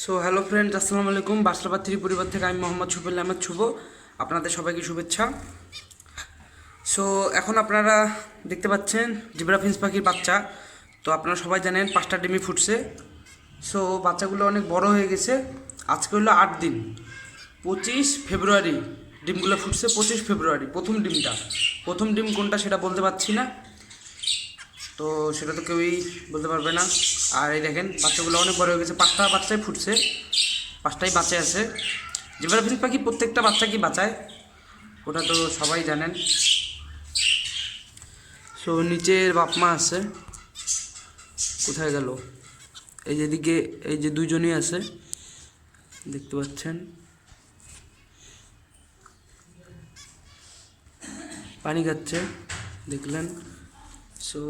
So hello friends, আসসালামু আলাইকুম। বাসলাবাদ three পরিবার থেকে আমি মোহাম্মদ শুভুল আহমেদ শুভ আপনাদের সবাইকে শুভেচ্ছা। সো এখন আপনারা দেখতে পাচ্ছেন জিব্রা ফিঞ্চ পাখির বাচ্চা। তো আপনারা সবাই জানেন 5টা ডিমই ফুটছে। সো বাচ্চাগুলো অনেক বড় হয়ে গেছে। আজকে হলো 8 দিন, 25 ফেব্রুয়ারি ডিমগুলো ফুটছে। 25 ফেব্রুয়ারি প্রথম ডিম কোনটা সেটা বলতে পারছি না, তো সেটা তো কেউই বলতে পারবে না। আর এই দেখেন বাচ্চাগুলো অনেক বড় হয়ে গেছে, 5টা বাচ্চাই ফুটছে, 5টাই বাচ্চা আছে। জিব্রা ফিঞ্চ পাখি প্রত্যেকটা বাচ্চা কি বাঁচায় ওটা তো সবাই জানেন। সো নিচের বাপ মা আছে, কোথায় গেল? এই যেদিকে এই যে দুইজনই আছে, দেখতে পাচ্ছেন, পানি খাচ্ছে, দেখলেন। সো